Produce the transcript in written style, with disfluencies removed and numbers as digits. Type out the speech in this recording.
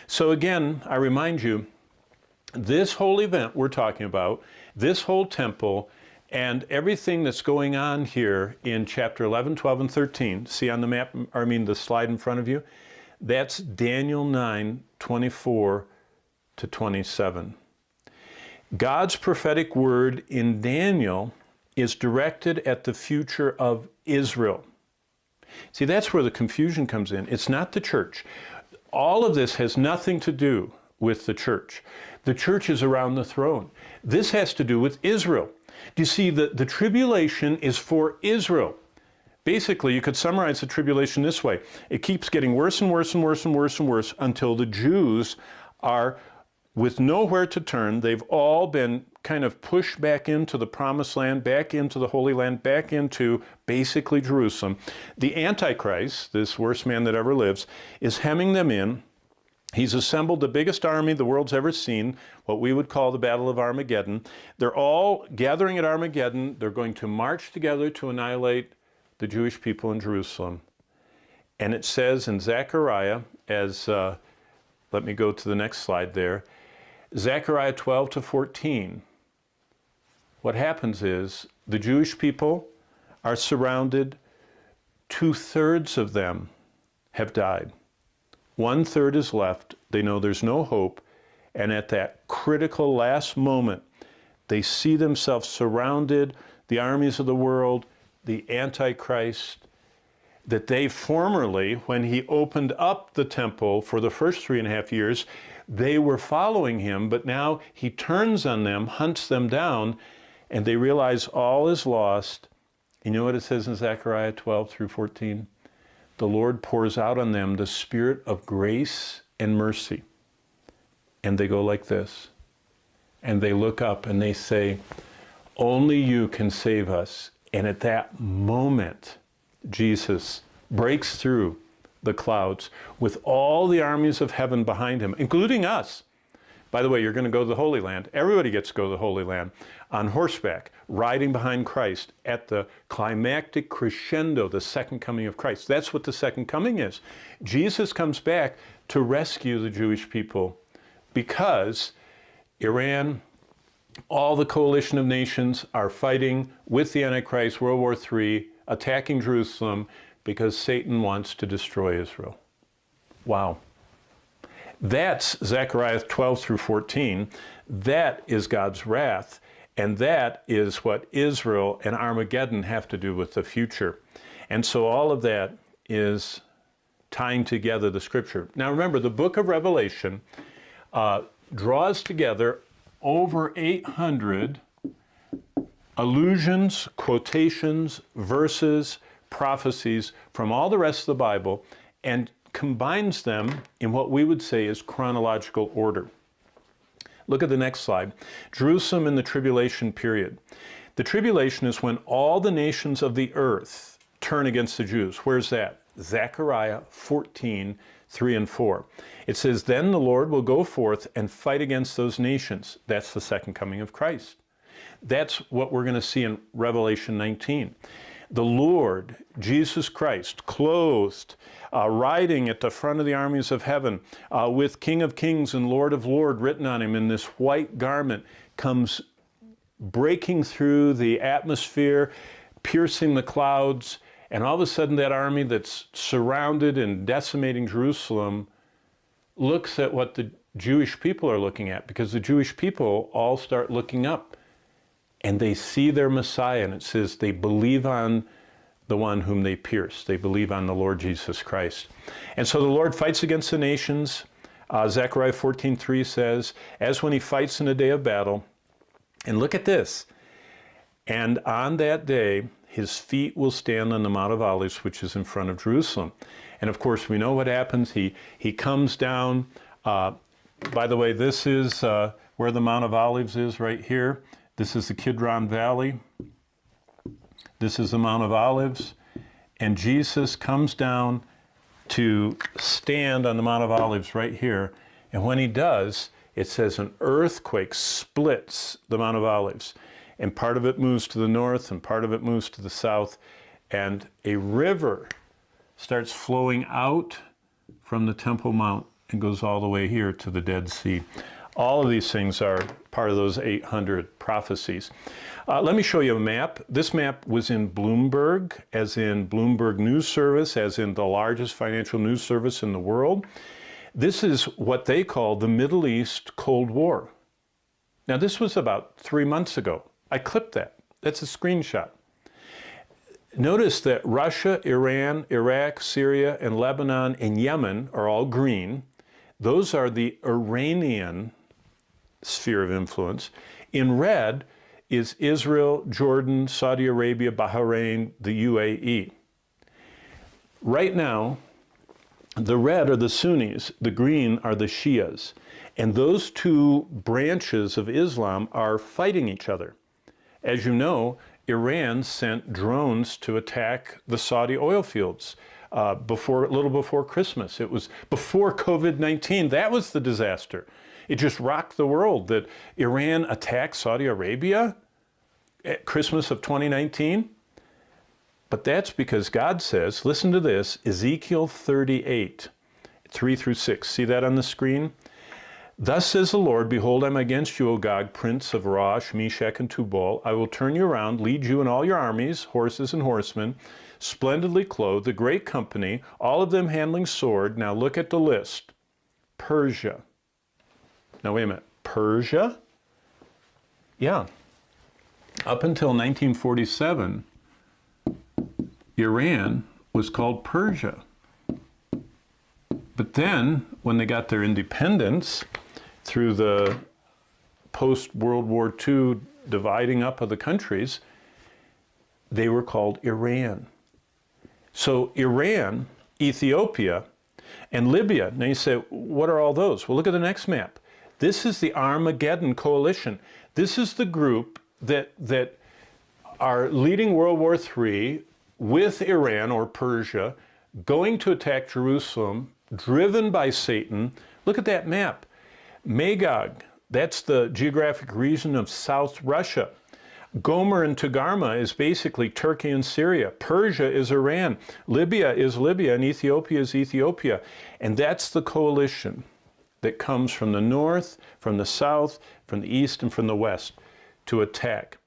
So again, I remind you, this whole event we're talking about, this whole temple, and everything that's going on here in chapter 11, 12, and 13, see on the map, or I mean the slide in front of you, that's Daniel 9, 24 to 27. God's prophetic word in Daniel is directed at the future of Israel. See, that's where the confusion comes in. It's not the church. All of this has nothing to do with the church. The church is around the throne. This has to do with Israel. Do you see, the tribulation is for Israel. Basically, you could summarize the tribulation this way. It keeps getting worse and worse and worse and worse and worse until the Jews are with nowhere to turn. They've all been kind of pushed back into the promised land, back into the Holy Land, back into basically Jerusalem. The Antichrist, this worst man that ever lives, is hemming them in. He's assembled the biggest army the world's ever seen, what we would call the Battle of Armageddon. They're all gathering at Armageddon. They're going to march together to annihilate the Jewish people in Jerusalem. And it says in Zechariah, let me go to the next slide there, Zechariah 12 to 14, what happens is the Jewish people are surrounded. 2/3 of them have died. 1/3 is left. They know there's no hope. And at that critical last moment, they see themselves surrounded, the armies of the world, the Antichrist, that they formerly, when he opened up the temple for the first 3.5 years, they were following him, but now he turns on them, hunts them down, and they realize all is lost. You know what it says in Zechariah 12 through 14? The Lord pours out on them the spirit of grace and mercy. And they go like this. And they look up and they say, only you can save us. And at that moment, Jesus breaks through the clouds with all the armies of heaven behind him, including us. By the way, you're going to go to the Holy Land. Everybody gets to go to the Holy Land on horseback, riding behind Christ at the climactic crescendo, the second coming of Christ. That's what the second coming is. Jesus comes back to rescue the Jewish people because Iran, all the coalition of nations are fighting with the Antichrist, World War III, attacking Jerusalem because Satan wants to destroy Israel. Wow. That's Zechariah 12 through 14. That is God's wrath. And that is what Israel and Armageddon have to do with the future. And so all of that is tying together the scripture. Now remember, the book of Revelation draws together over 800 allusions, quotations, verses, prophecies from all the rest of the Bible and combines them in what we would say is chronological order. Look at the next slide. Jerusalem in the tribulation period. The tribulation is when all the nations of the earth turn against the Jews. Where's that? Zechariah 14, 3 and 4. It says, then the Lord will go forth and fight against those nations. That's the second coming of Christ. That's what we're going to see in Revelation 19. The Lord, Jesus Christ, clothed, riding at the front of the armies of heaven, with King of Kings and Lord of Lords written on him in this white garment, comes breaking through the atmosphere, piercing the clouds, and all of a sudden that army that's surrounded and decimating Jerusalem looks at what the Jewish people are looking at, because the Jewish people all start looking up and they see their Messiah, and it says they believe on the one whom they pierced. They believe on the Lord Jesus Christ. And so the Lord fights against the nations. Zechariah 14:3 says, as when he fights in a day of battle. And look at this. And on that day, his feet will stand on the Mount of Olives, which is in front of Jerusalem. And of course, we know what happens. He comes down. By the way, this is where the Mount of Olives is right here. This is the Kidron Valley. This is the Mount of Olives. And Jesus comes down to stand on the Mount of Olives right here. And when he does, it says an earthquake splits the Mount of Olives. And part of it moves to the north and part of it moves to the south. And a river starts flowing out from the Temple Mount and goes all the way here to the Dead Sea. All of these things are part of those 800 prophecies. Let me show you a map. This map was in Bloomberg, as in Bloomberg News Service, as in the largest financial news service in the world. This is what they call the Middle East Cold War. Now, this was about 3 months ago. I clipped that. That's a screenshot. Notice that Russia, Iran, Iraq, Syria, and Lebanon, and Yemen are all green. Those are the Iranian sphere of influence. In red is Israel, Jordan, Saudi Arabia, Bahrain, the UAE. Right now, the red are the Sunnis, the green are the Shias. And those two branches of Islam are fighting each other. As you know, Iran sent drones to attack the Saudi oil fields a little before Christmas. It was before COVID-19. That was the disaster. It just rocked the world that Iran attacked Saudi Arabia at Christmas of 2019. But that's because God says, listen to this, Ezekiel 38, 3 through 6. See that on the screen? Thus says the Lord, behold, I am against you, O Gog, prince of Rosh, Meshech, and Tubal. I will turn you around, lead you and all your armies, horses and horsemen, splendidly clothed, a great company, all of them handling sword. Now look at the list. Persia. Now wait a minute. Persia? Yeah. Up until 1947, Iran was called Persia. But then, when they got their independence, through the post-World War II dividing up of the countries, they were called Iran. So Iran, Ethiopia, and Libya. Now you say, what are all those? Well, look at the next map. This is the Armageddon Coalition. This is the group that are leading World War III with Iran or Persia, going to attack Jerusalem, driven by Satan. Look at that map. Magog, that's the geographic region of South Russia. Gomer and Togarmah is basically Turkey and Syria. Persia is Iran. Libya is Libya, and Ethiopia is Ethiopia. And that's the coalition that comes from the north, from the south, from the east, and from the west to attack.